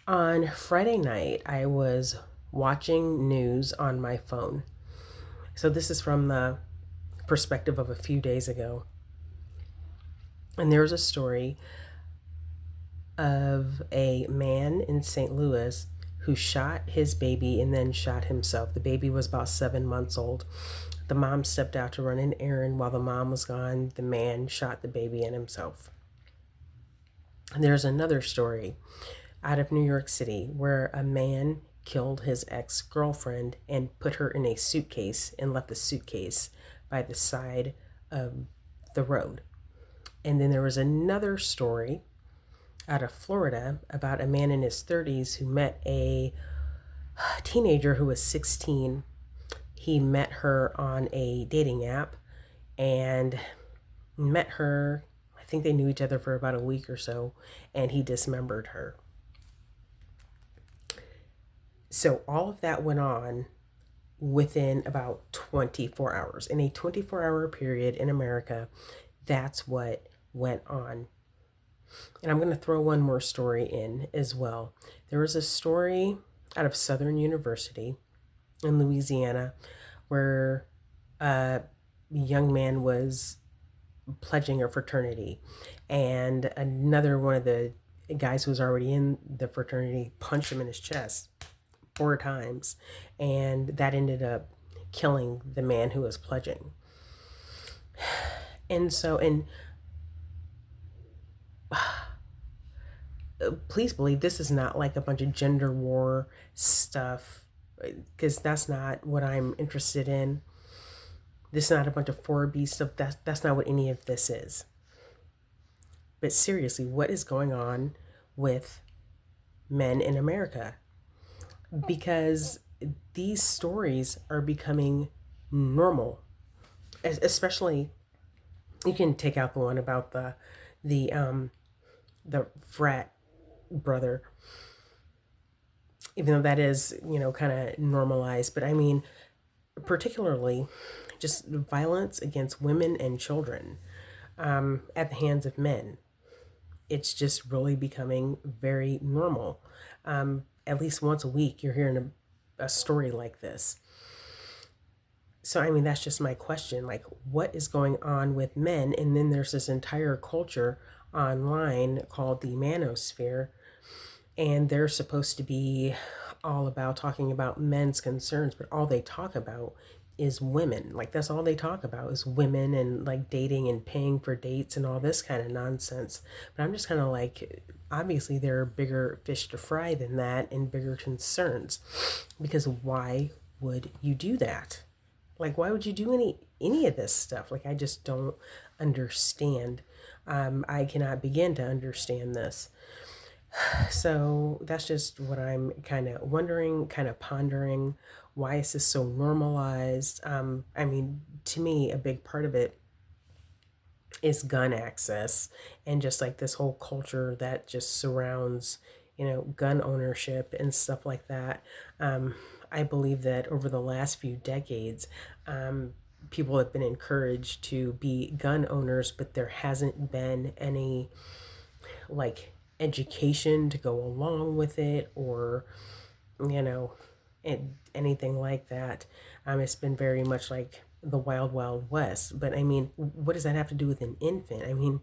On Friday night, I was watching news on my phone. So, this is from the perspective of a few days ago. And there was a story of a man in St. Louis who shot his baby and then shot himself. The baby was about 7 months old. The mom stepped out to run an errand. While the mom was gone, the man shot the baby and himself. And there's another story out of New York City where a man killed his ex girlfriend and put her in a suitcase and left the suitcase by the side of the road. And then there was another story out of Florida about a man in his 30s who met a teenager who was 16. He met her on a dating app and met her. I think they knew each other for about a week or so, and he dismembered her. So all of that went on within about 24 hours. In a 24-hour period in America, that's what went on. And I'm going to throw one more story in as well. There was a story out of Southern University in Louisiana where a young man was pledging a fraternity, and another one of the guys who was already in the fraternity punched him in his chest 4 times, and that ended up killing the man who was pledging. And please believe this is not like a bunch of gender war stuff, because that's not what I'm interested in. This is not a bunch of 4B stuff. That's not what any of this is. But seriously, what is going on with men in America? Because these stories are becoming normal, especially you can take out the one about the frat brother, even though that is kind of normalized. But I mean, particularly just violence against women and children at the hands of men. It's just really becoming very normal. At least once a week, you're hearing a story like this. So, I mean, that's just my question. Like, what is going on with men? And then there's this entire culture online called the manosphere, and they're supposed to be all about talking about men's concerns, but all they talk about is women. Like, that's all they talk about is women and like dating and paying for dates and all this kind of nonsense. But I'm just kind of like, obviously there are bigger fish to fry than that and bigger concerns, because why would you do that? Like, why would you do any of this stuff? Like, I just don't understand. I cannot begin to understand this. So that's just what I'm kind of wondering, kind of pondering. Why is this so normalized? I mean, to me, a big part of it is gun access, and just like this whole culture that just surrounds, gun ownership and stuff like that. I believe that over the last few decades, people have been encouraged to be gun owners, but there hasn't been any like education to go along with it, or you know anything like that. It's been very much like the wild wild west. But I mean, what does that have to do with an infant? I mean,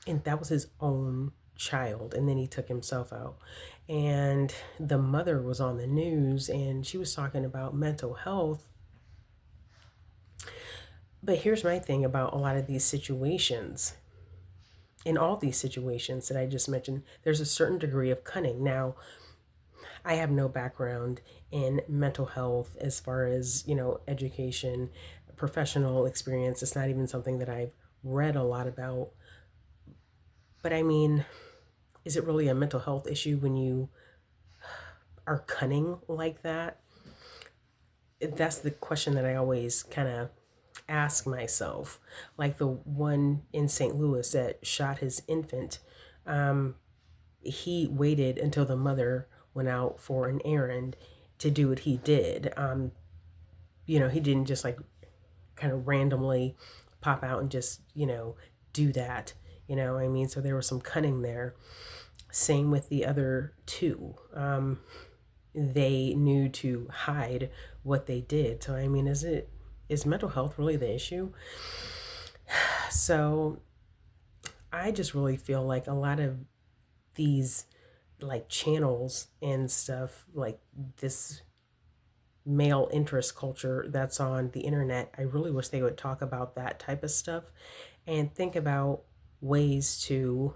and that was his own child, and then he took himself out. And the mother was on the news and she was talking about mental health. But here's my thing about a lot of these situations. In all these situations that I just mentioned, there's a certain degree of cunning. Now, I have no background in mental health as far as, education, professional experience. It's not even something that I've read a lot about. But I mean, is it really a mental health issue when you are cunning like that? That's the question that I always kind of ask myself. Like the one in St. Louis that shot his infant, um, he waited until the mother went out for an errand to do what he did. He didn't just like kind of randomly pop out and just, do that. I mean, so there was some cunning there. Same with the other two. They knew to hide what they did. So I mean, is mental health really the issue? So I just really feel like a lot of these like channels and stuff like this male interest culture that's on the internet, I really wish they would talk about that type of stuff and think about ways to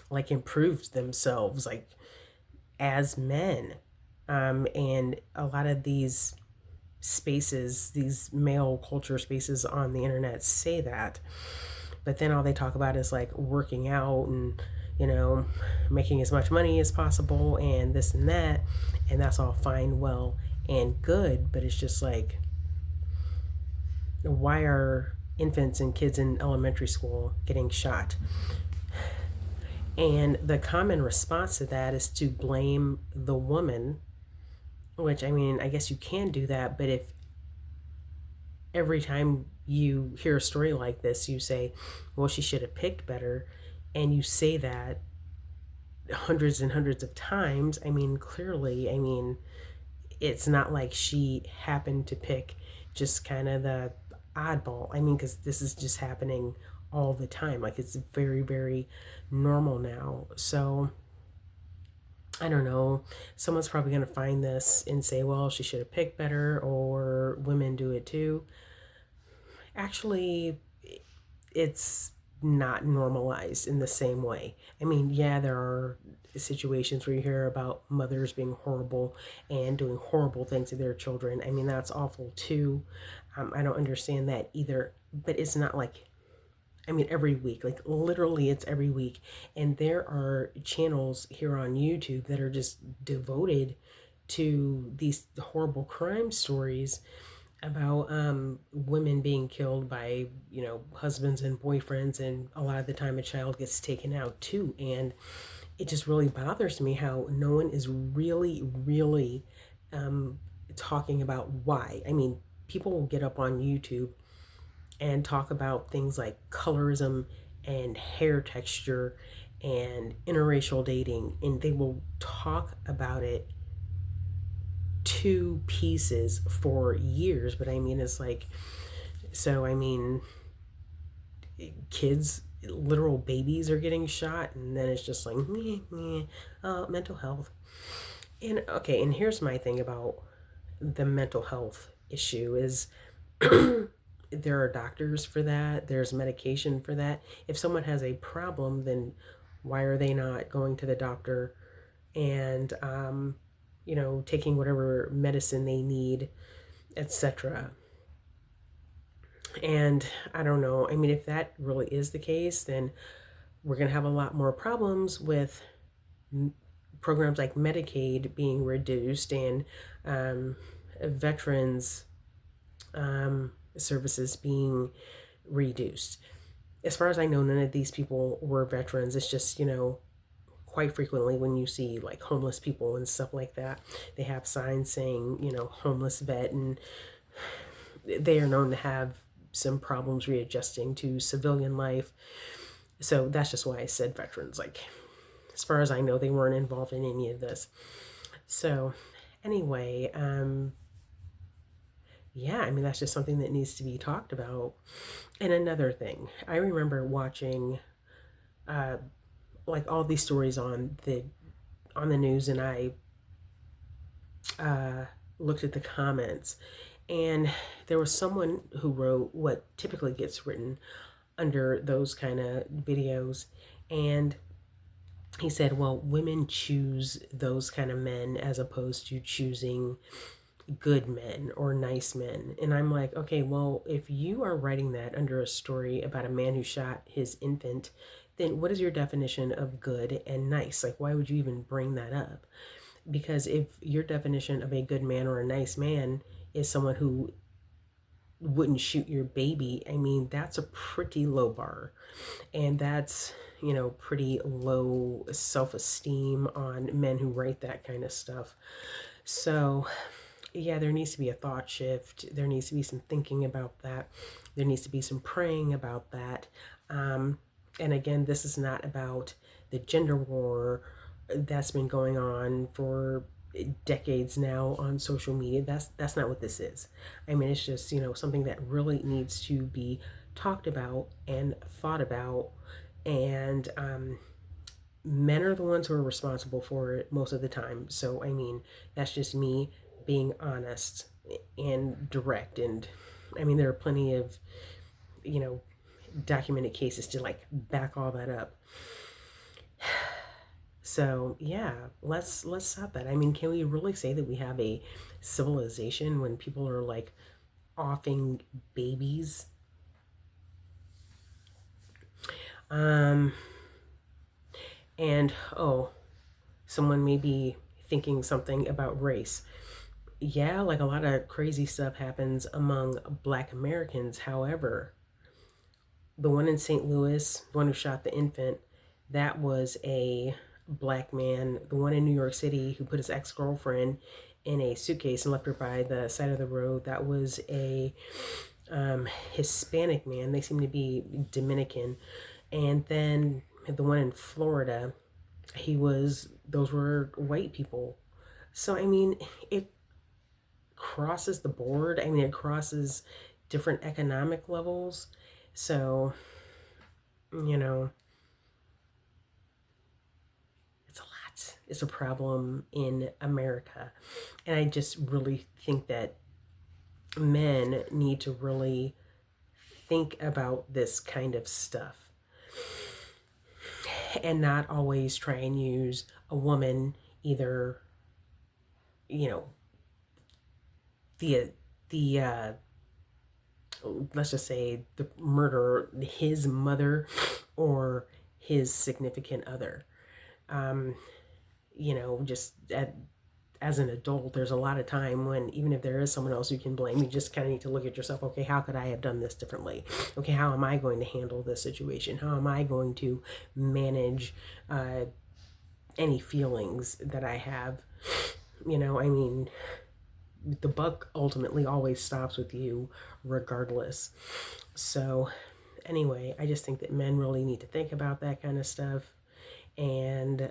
like improve themselves like as men. And a lot of these spaces, these male culture spaces on the internet say that, but then all they talk about is like working out and, you know, making as much money as possible and this and that, and that's all fine, well, and good, but it's just like, why are infants and kids in elementary school getting shot? And the common response to that is to blame the woman, which I mean, I guess you can do that, but if every time you hear a story like this, you say, well, she should have picked better, and you say that hundreds and hundreds of times, I mean, clearly, I mean, it's not like she happened to pick just kind of the oddball. I mean, because this is just happening all the time. Like, it's very, very normal now. So, I don't know. Someone's probably going to find this and say, well, she should have picked better, or women do it too. Actually, it's not normalized in the same way. I mean, yeah, there are situations where you hear about mothers being horrible and doing horrible things to their children. I mean, that's awful too. I don't understand that either, but it's not like, I mean, every week, like literally it's every week. And there are channels here on YouTube that are just devoted to these horrible crime stories about women being killed by, you know, husbands and boyfriends, and a lot of the time a child gets taken out too. And it just really bothers me how no one is really talking about why. I mean, people will get up on YouTube and talk about things like colorism and hair texture and interracial dating, and they will talk about it two pieces for years. But I mean, it's like, so I mean, kids, literal babies are getting shot, and then it's just like, meh, meh, mental health. And okay, and here's my thing about the mental health issue is there are doctors for that, there's medication for that. If someone has a problem, then why are they not going to the doctor and you know, taking whatever medicine they need, etc. And I don't know. I mean, if that really is the case, then we're going to have a lot more problems with programs like Medicaid being reduced and veterans services being reduced. As far as I know, none of these people were veterans. It's just, you know, quite frequently when you see like homeless people and stuff like that, they have signs saying, you know, homeless vet, and they are known to have some problems readjusting to civilian life. So that's just why I said veterans. Like, as far as I know, they weren't involved in any of this. So anyway, yeah, I mean, that's just something that needs to be talked about. And another thing, I remember watching like all these stories on the news, and I looked at the comments, and there was someone who wrote what typically gets written under those kind of videos, and he said, well, women choose those kind of men as opposed to choosing good men or nice men. And I'm like, okay, well, if you are writing that under a story about a man who shot his infant, then what is your definition of good and nice? Like, why would you even bring that up? Because if your definition of a good man or a nice man is someone who wouldn't shoot your baby, I mean, that's a pretty low bar. And that's, you know, pretty low self-esteem on men who write that kind of stuff. So, yeah, there needs to be a thought shift. There needs to be some thinking about that. There needs to be some praying about that. And again, this is not about the gender war that's been going on for decades now on social media. That's not what this is. I mean, it's just, something that really needs to be talked about and thought about. And men are the ones who are responsible for it most of the time. So, I mean, that's just me being honest and direct. And I mean, there are plenty of, you know, documented cases to like back all that up. So yeah, let's stop that. I mean, can we really say that we have a civilization when people are like offing babies? Um, and oh, someone may be thinking something about race. Yeah, like a lot of crazy stuff happens among Black Americans. However, the one in St. Louis, the one who shot the infant, that was a Black man. The one in New York City who put his ex-girlfriend in a suitcase and left her by the side of the road, that was a Hispanic man. They seem to be Dominican. And then the one in Florida, those were white people. So, I mean, it crosses the board. I mean, it crosses different economic levels. So, you know, it's a lot. It's a problem in America. And I just really think that men need to really think about this kind of stuff and not always try and use a woman, either, you know, the let's just say the murderer, his mother or his significant other. Um, just as an adult, there's a lot of time when, even if there is someone else you can blame, you just kind of need to look at yourself. Okay, how could I have done this differently? Okay, how am I going to handle this situation? How am I going to manage any feelings that I have? I mean, the buck ultimately always stops with you regardless. So anyway, I just think that men really need to think about that kind of stuff and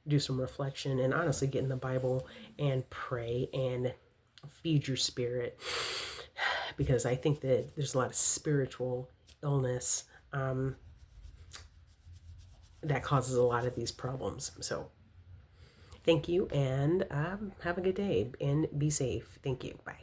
do some reflection and honestly get in the Bible and pray and feed your spirit, because I think that there's a lot of spiritual illness that causes a lot of these problems. So thank you, and have a good day and be safe. Thank you. Bye.